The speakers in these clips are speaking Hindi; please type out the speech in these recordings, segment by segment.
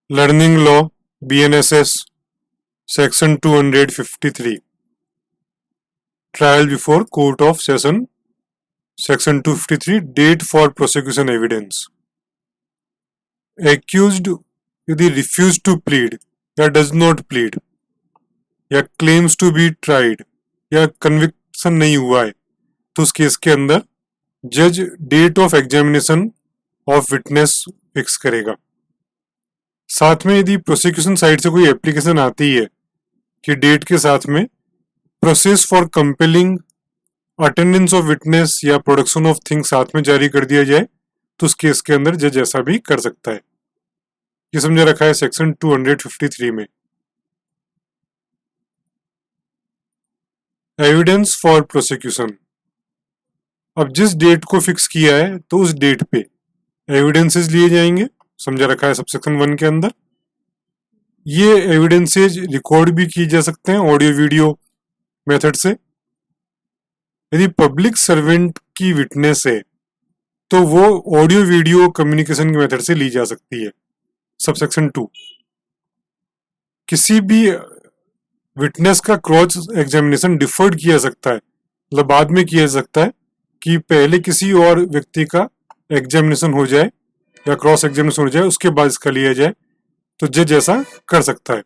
Learning law BNSS section 253 trial before court of session section 253 date for prosecution evidence. Accused यदि रिफ्यूज टू प्लीड या डज नॉट प्लीड या क्लेम्स टू बी ट्राइड या कन्विक्शन नहीं हुआ है तो उस केस के अंदर जज date of examination of witness fix करेगा। साथ में यदि प्रोसिक्यूशन साइड से कोई एप्लीकेशन आती है कि डेट के साथ में process for compelling attendance of witness या प्रोडक्शन ऑफ थिंग्स साथ में जारी कर दिया जाए तो उस केस के अंदर जज ऐसा भी कर सकता है। ये समझा रखा है सेक्शन 253 में। एविडेंस फॉर प्रोसिक्यूशन, अब जिस डेट को फिक्स किया है तो उस डेट पे एविडेंसेस लिए जाएंगे, समझा रखा है सबसेक्शन 1 के अंदर। ये एविडेंसेस रिकॉर्ड भी किए जा सकते हैं ऑडियो वीडियो मेथड से। यदि पब्लिक सर्वेंट की विटनेस है तो वो ऑडियो वीडियो कम्युनिकेशन के मेथड से ली जा सकती है, सबसेक्शन 2। किसी भी विटनेस का क्रॉस एग्जामिनेशन डिफर्ड किया जा सकता है, मतलब बाद में किया जा सकता है कि पहले किसी और व्यक्ति का एग्जामिनेशन हो जाए या क्रॉस एग्जामिनेशन हो जाए उसके बाद इसका लिया जाए, तो जज ऐसा कर सकता है,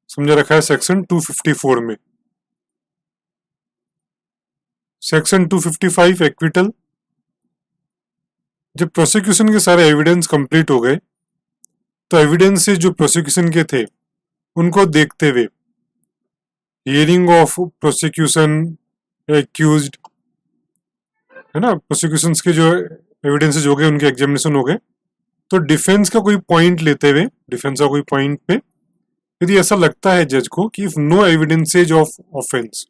समझा रखा है सेक्शन 254 में। सेक्शन 255 एक्विटल, जब प्रोसिक्यूशन के सारे एविडेंस कंप्लीट हो गए तो एविडेंस जो प्रोसिक्यूशन के थे उनको देखते हुए हियरिंग ऑफ प्रोसिक्यूशन एक्यूज्ड, है ना, प्रोसिक्यूशन के जो एविडेंसेस हो गए उनके एग्जामिनेशन हो गए, तो डिफेंस का कोई पॉइंट लेते हुए, डिफेंस का कोई पॉइंट पे यदि ऐसा लगता है जज को कि if no evidences of offence,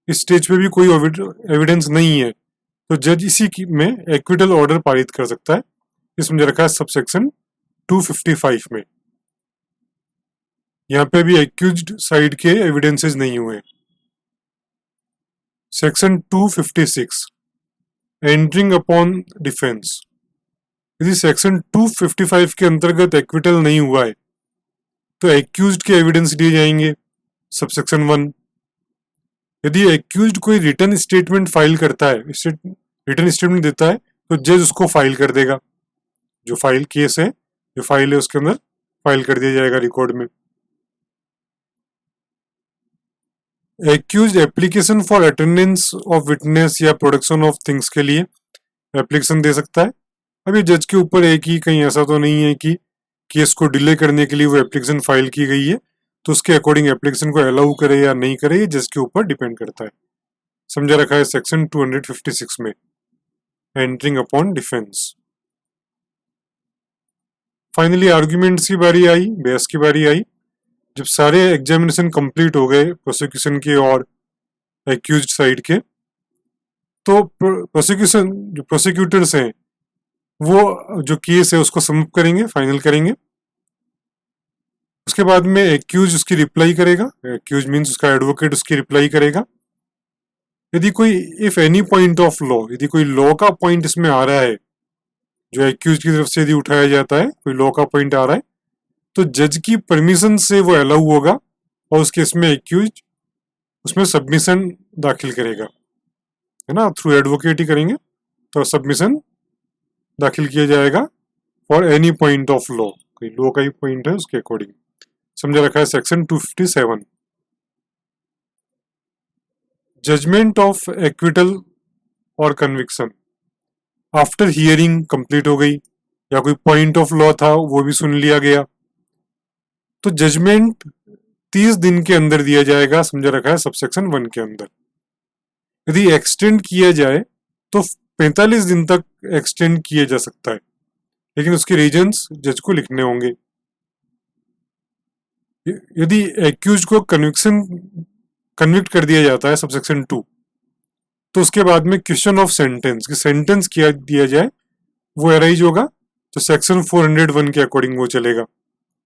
इस स्टेज पे भी कोई एविडेंस नहीं है, तो जज इसी में एक्विटल ऑर्डर पारित कर सकता है। इस समझ रखा है सबसेक्शन 255 में। यहाँ पे भी एक्यूज्ड साइड के एविडेंसेस नहीं हुए। सेक्शन 256 एंटरिंग अपॉन डिफेंस, यदि सेक्शन 255 के अंतर्गत एक्विटल नहीं हुआ है तो एक्यूज्ड के एविडेंस दिए जाएंगे, सबसेक्शन 1। यदि एक्यूज्ड कोई रिटर्न स्टेटमेंट फाइल करता है, रिटर्न स्टेटमेंट देता है, तो जज उसको फाइल कर देगा, जो फाइल केस है, जो फाइल है उसके अंदर फाइल कर दिया जाएगा रिकॉर्ड में। Accused application for attendance of witness या प्रोडक्शन ऑफ थिंग्स के लिए एप्लीकेशन दे सकता है। अब ये जज के ऊपर है कि कहीं ऐसा तो नहीं है कि केस को डिले करने के लिए वो एप्लीकेशन फाइल की गई है तो उसके अकॉर्डिंग एप्लीकेशन को अलाउ करे या नहीं करे, ये जज के ऊपर डिपेंड करता है, समझा रखा है सेक्शन 256 में। Entering upon defence, finally arguments की बारी आई, बहस की बारी आई। जब सारे एग्जामिनेशन कंप्लीट हो गए प्रोसिक्यूशन के और एक्यूज्ड साइड के, तो प्रोसिक्यूशन जो प्रोसिक्यूटर्स हैं वो जो केस है उसको सबमिट करेंगे, फाइनल करेंगे। उसके बाद में एक्यूज उसकी रिप्लाई करेगा, एक्यूज मींस उसका एडवोकेट उसकी रिप्लाई करेगा। यदि कोई if any point of law, यदि कोई लॉ का पॉइंट इसमें आ रहा है, जो एक्यूज की तरफ से यदि उठाया जाता है, कोई लॉ का पॉइंट आ रहा है, तो जज की परमिशन से वो अलाउ होगा और उस केस में एक्यूज उसमें सबमिशन दाखिल करेगा, है ना, थ्रू एडवोकेट ही करेंगे, तो सबमिशन दाखिल किया जाएगा for any point of law, कोई लॉ का ही पॉइंट है उसके अकॉर्डिंग, समझा रखा है सेक्शन 257। जजमेंट ऑफ एक्विटल और कन्विक्शन, आफ्टर हियरिंग कंप्लीट हो गई या कोई पॉइंट ऑफ लॉ था वो भी सुन लिया गया, तो जजमेंट 30 दिन के अंदर दिया जाएगा, समझा रखा है सबसेक्शन 1 के अंदर। यदि एक्सटेंड किया जाए तो 45 दिन तक एक्सटेंड किया जा सकता है, लेकिन उसके रीजंस जज को लिखने होंगे। यदि एक्यूज को कन्विक्ट कर दिया जाता है सबसेक्शन 2, तो उसके बाद में क्वेश्चन ऑफ सेंटेंस कि सेंटेंस किया दिया जाए वो अराइज होगा, तो सेक्शन 401 के अकॉर्डिंग वो चलेगा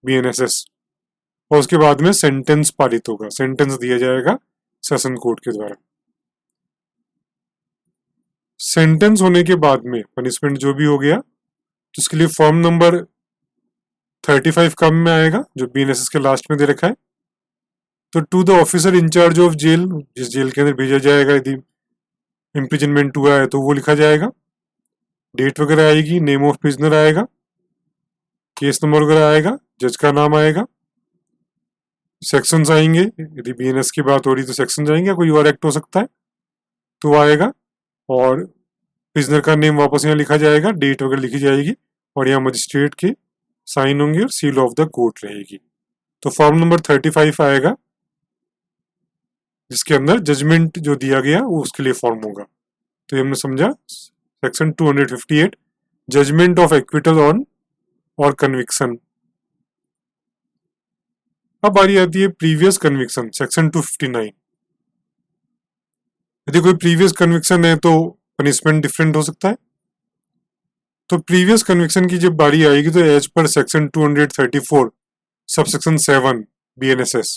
BNSS, और उसके बाद में सेंटेंस पारित होगा, सेंटेंस दिया जाएगा सेशन कोर्ट के द्वारा। सेंटेंस होने के बाद में पनिशमेंट जो भी हो गया, तो उसके लिए फॉर्म नंबर 35 काम में आएगा जो BNSS के लास्ट में दे रखा है। तो to the officer in charge of jail, जिस जेल के अंदर भेजा जाएगा यदि इम्प्रिजनमेंट हुआ है तो वो लिखा जाएगा, डेट वगैरह आएगी, नेम ऑफ प्रिजनर आएगा, केस नंबर वगैरह आएगा, जज का नाम आएगा, सेक्शंस आएंगे, यदि BNS की बात हो रही तो सेक्शंस आएंगे, कोई और एक्ट हो सकता है तो आएगा, और प्रिजनर का नेम वापस यहाँ लिखा जाएगा, डेट वगैरह लिखी जाएगी, और यहाँ मजिस्ट्रेट के साइन होंगे और सील ऑफ द कोर्ट रहेगी। तो फॉर्म नंबर 35 आएगा जिसके अंदर जजमेंट जो दिया गया वो उसके लिए फॉर्म होगा। तो ये हमने समझा section 258 judgment of acquittal on और कन्विक्शन। अब बारी आती है प्रीवियस कन्विक्शन, सेक्शन 259। यदि कोई प्रीवियस कन्विक्शन है तो पनिशमेंट डिफरेंट हो सकता है। तो प्रीवियस कन्विक्शन की जब बारी आएगी तो as per section 234 subsection 7 BNSS,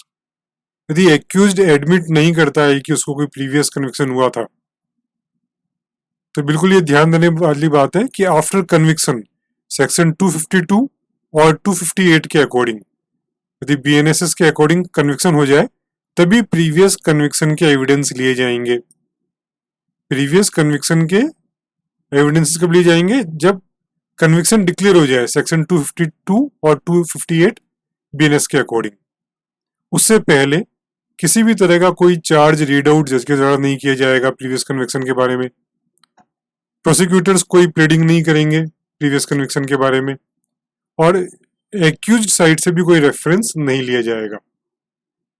यदि एक्यूज्ड एडमिट नहीं करता है कि उसको कोई प्रीवियस कन्विक्शन हुआ था, तो बिल्कुल ये ध्यान देने वाली बात है कि आफ्टर कन्विक्शन सेक्शन 252 और 258 के अकॉर्डिंग, यदि BNSS के अकॉर्डिंग कन्विक्शन हो जाए तभी प्रीवियस कन्विक्शन के एविडेंस लिए जाएंगे। प्रीवियस कन्विक्शन के एविडेंस कब लिए जाएंगे? जब कन्विक्शन डिक्लेयर हो जाए सेक्शन 252 और 258 BNS के अकॉर्डिंग। उससे पहले किसी भी तरह का कोई चार्ज रीड आउट जज के द्वारा नहीं किया जाएगा प्रीवियस कन्विक्शन के बारे में। प्रोसिक्यूटर्स कोई प्लेडिंग नहीं करेंगे प्रीवियस कन्विक्शन के बारे में, और एक्यूज्ड साइड से भी कोई रेफरेंस नहीं लिया जाएगा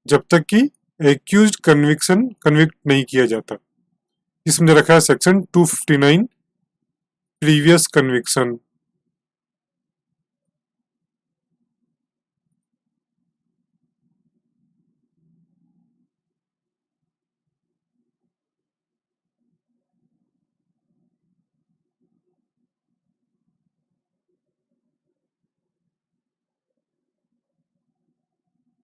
जब तक कि एक्यूज्ड कन्विक्शन कन्विक्ट नहीं किया जाता। इसमें रखा है सेक्शन 259 प्रीवियस कन्विक्शन।